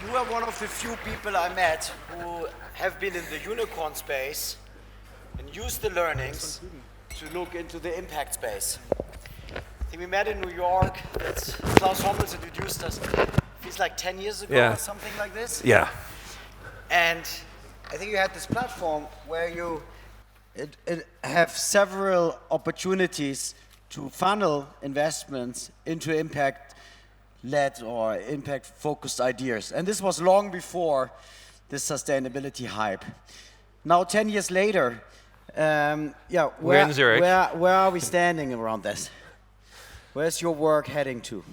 You are one of the few people I met who have been in the unicorn space and used the learnings to look into the impact space. I think we met in New York. That's Klaus Hommels introduced us. Feels like 10 years ago or something like this. Yeah. And I think you had this platform where you have several opportunities to funnel investments into impact-led or impact-focused ideas. And this was long before the sustainability hype. Now, 10 years later, we're in Zurich. Where are we standing around this? Where's your work heading to?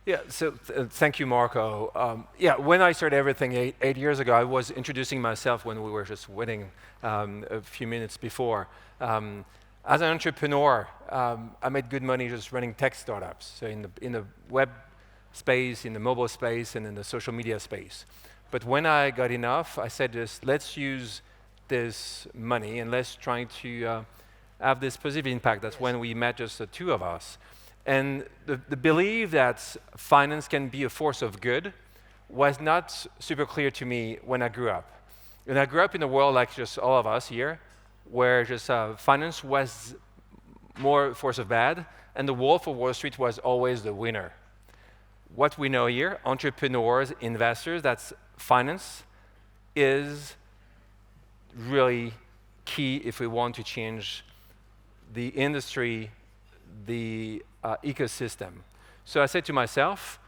Yeah, so thank you, Marco. When I started everything eight years ago, I was introducing myself when we were just waiting a few minutes before. As an entrepreneur, I made good money just running tech startups, so in the web space, in the mobile space, and in the social media space. But when I got enough, I said, just let's use this money and let's try to have this positive impact. That's when we met just the two of us. And the belief that finance can be a force of good was not super clear to me when I grew up. And I grew up in a world like just all of us here, where just finance was more a force of bad, and the Wolf of Wall Street was always the winner. What we know here, entrepreneurs, investors, that's finance is really key if we want to change the industry, the ecosystem. So I said to myself,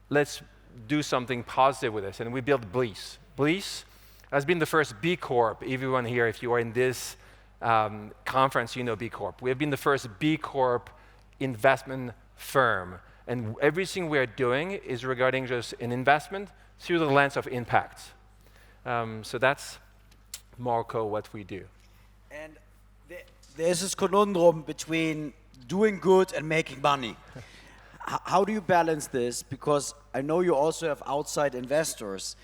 let's do something positive with this, and we built blisce. Blisce has been the first B Corp. Everyone here, if you are in this conference, you know B Corp. We have been the first B Corp investment firm, and everything we are doing is regarding just an investment through the lens of impact. So that's, Marco, what we do. And there's this conundrum between doing good and making money. How do you balance this? Because I know you also have outside investors,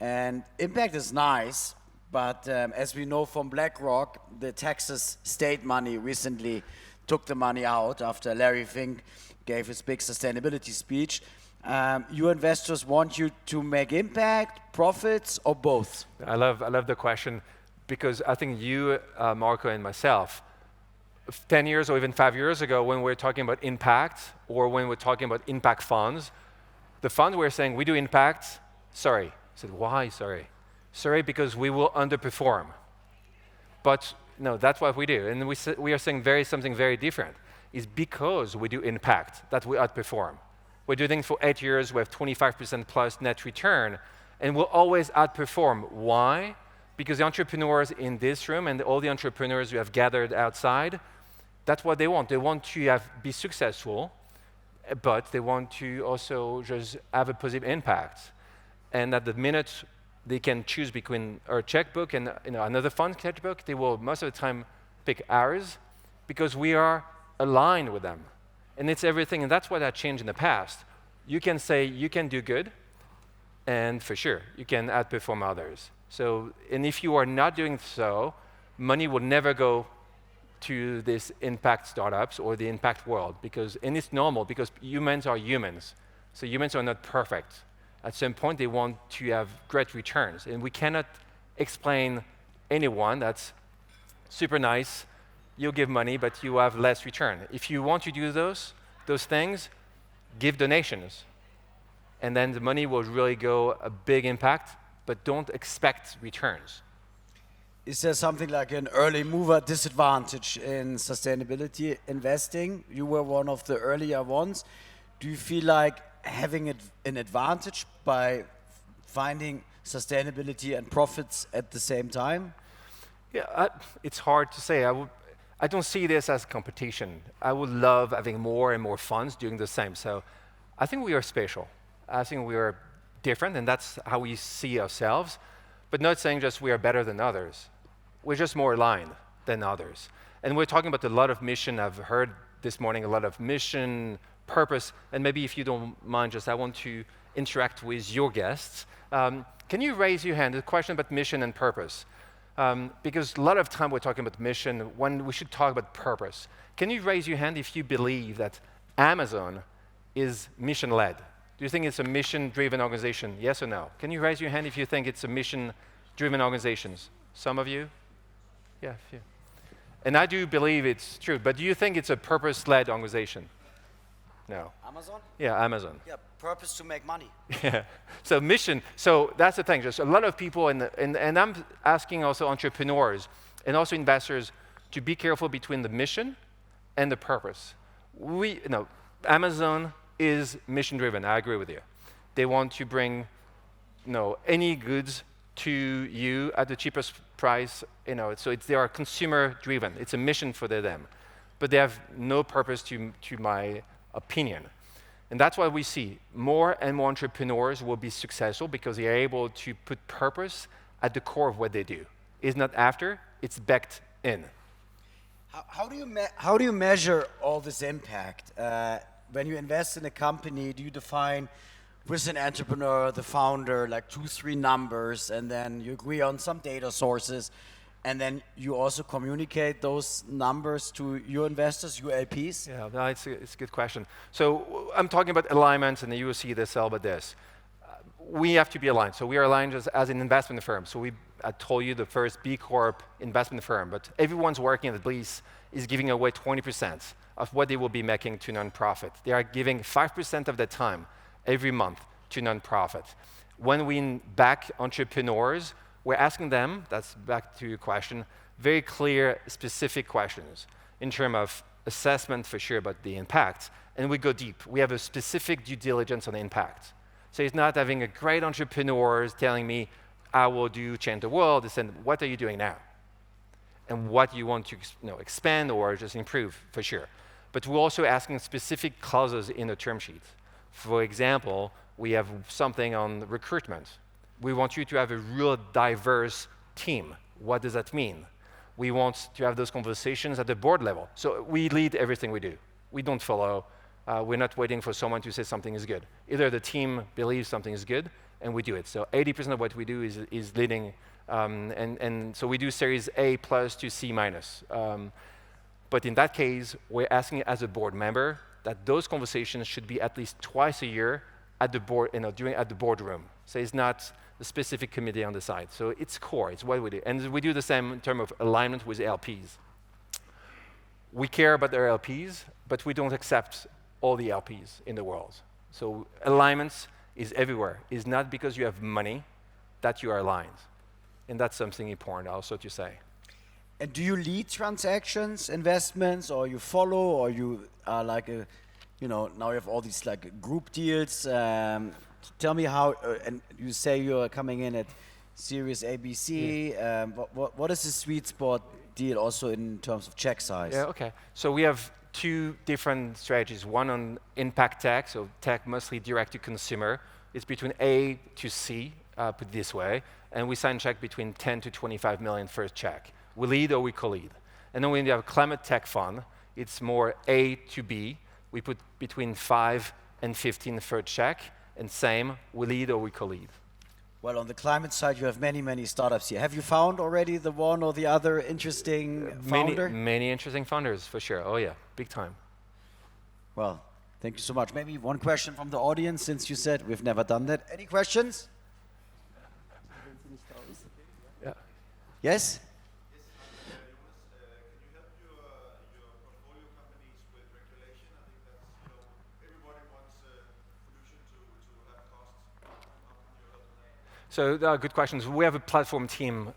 and impact is nice, but as we know from BlackRock, the Texas state money recently took the money out after Larry Fink gave his big sustainability speech. Your investors want you to make impact, profits, or both? I love the question, because I think you, Marco, and myself, 10 years or even 5 years ago, when we were talking about impact, or when we're talking about impact funds, the funds were saying, we do impact, sorry. I said, why sorry? Sorry, because we will underperform. But no, that's what we do. And we are saying something very different. It's because we do impact that we outperform. We're doing it for 8 years, we have 25% plus net return, and we'll always outperform. Why? Because the entrepreneurs in this room and all the entrepreneurs who have gathered outside, that's what they want. They want to be successful, but they want to also just have a positive impact. And at the minute they can choose between our checkbook and another fund checkbook, they will most of the time pick ours because we are aligned with them. And it's everything, and that's what I changed in the past. You can say you can do good, and for sure, you can outperform others. So, and if you are not doing so, money will never go to this impact startups or the impact world, and it's normal because humans are humans. So humans are not perfect. At some point, they want to have great returns, and we cannot explain anyone that's super nice, you'll give money, but you have less return. If you want to do those things, give donations, and then the money will really go a big impact, but don't expect returns. Is there something like an early mover disadvantage in sustainability investing? You were one of the earlier ones. Do you feel like having an advantage by finding sustainability and profits at the same time? Yeah, it's hard to say. I don't see this as competition. I would love having more and more funds doing the same. So I think we are special. I think we are different, and that's how we see ourselves, but not saying just we are better than others. We're just more aligned than others. And we're talking about a lot of mission. I've heard this morning a lot of mission, purpose, and maybe if you don't mind, just I want to interact with your guests. Can you raise your hand? A question about mission and purpose. Because a lot of time we're talking about mission when we should talk about purpose. Can you raise your hand if you believe that Amazon is mission-led? Do you think it's a mission-driven organization? Yes or no? Can you raise your hand if you think it's a mission-driven organization? Some of you? Yeah, a few. And I do believe it's true, but do you think it's a purpose-led organization? No. Amazon? Yeah, Amazon. Yeah, purpose to make money. Yeah. So mission. So that's the thing. Just a lot of people, and I'm asking also entrepreneurs and also investors to be careful between the mission and the purpose. Amazon is mission-driven. I agree with you. They want to bring, any goods to you at the cheapest price. So they are consumer-driven. It's a mission for them, but they have no purpose to my opinion. And that's why we see more and more entrepreneurs will be successful because they are able to put purpose at the core of what they do. It's not after, it's backed in. How do you measure all this impact? When you invest in a company, do you define with an entrepreneur, the founder, like 2-3 numbers, and then you agree on some data sources, and then you also communicate those numbers to your investors, your LPs? Yeah, no, it's a good question. So I'm talking about alignments, and you will see this all about this. We have to be aligned. So we are aligned as an investment firm. So I told you the first B Corp investment firm, but everyone's working at blisce is giving away 20% of what they will be making to nonprofit. They are giving 5% of their time every month to nonprofit. When we back entrepreneurs, we're asking them, that's back to your question, very clear, specific questions in terms of assessment for sure, but the impact. And we go deep. We have a specific due diligence on the impact. So it's not having a great entrepreneur telling me, I will change the world. It's saying, what are you doing now? And what you want to expand or just improve for sure. But we're also asking specific clauses in the term sheet. For example, we have something on recruitment. We want you to have a real diverse team. What does that mean? We want to have those conversations at the board level. So we lead everything we do. We don't follow. We're not waiting for someone to say something is good. Either the team believes something is good, and we do it. So 80% of what we do is leading. And so we do Series A+ to C-. But in that case, we're asking as a board member that those conversations should be at least twice a year at the board, at the boardroom. So it's not a specific committee on the side. So it's core, it's what we do. And we do the same in terms of alignment with LPs. We care about our LPs, but we don't accept all the LPs in the world. So alignments is everywhere. It's not because you have money that you are aligned. And that's something important also to say. And do you lead transactions, investments, or you follow, or you are like a, now you have all these like group deals. Tell me how, and you say you're coming in at Series A, B, C. Yeah. What is the sweet spot deal also in terms of check size? Yeah, okay. So we have 2 different strategies. One on impact tech, so tech mostly direct to consumer. It's between A to C, put it this way. And we sign check between 10 to 25 million first check. We lead or we co-lead. And then when you have a climate tech fund, it's more A to B. We put between 5 and 15 first check. And same, we lead or we co-lead. Well, on the climate side, you have many, many startups here. Have you found already the one or the other interesting founder? Many interesting founders, for sure. Oh, yeah, big time. Well, thank you so much. Maybe one question from the audience, since you said we've never done that. Any questions? Yeah. Yes? So good questions. We have a platform team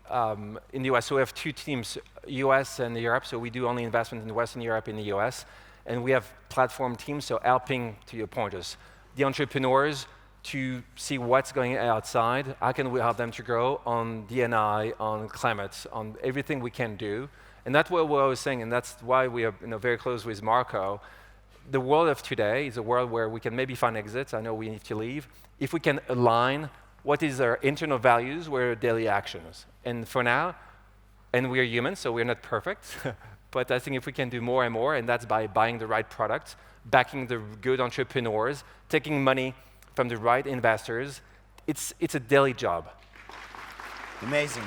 in the US. So we have 2 teams, US and Europe. So we do only investment in Western Europe and the US. And we have platform teams, so helping, to your point, is the entrepreneurs to see what's going outside. How can we help them to grow on D&I, on climate, on everything we can do. And that's what we're always saying, and that's why we are very close with Marco. The world of today is a world where we can maybe find exits. I know we need to leave. If we can align what is our internal values, what are our daily actions. And for now, and we are humans, so we're not perfect, but I think if we can do more and more, and that's by buying the right product, backing the good entrepreneurs, taking money from the right investors, it's a daily job. Amazing.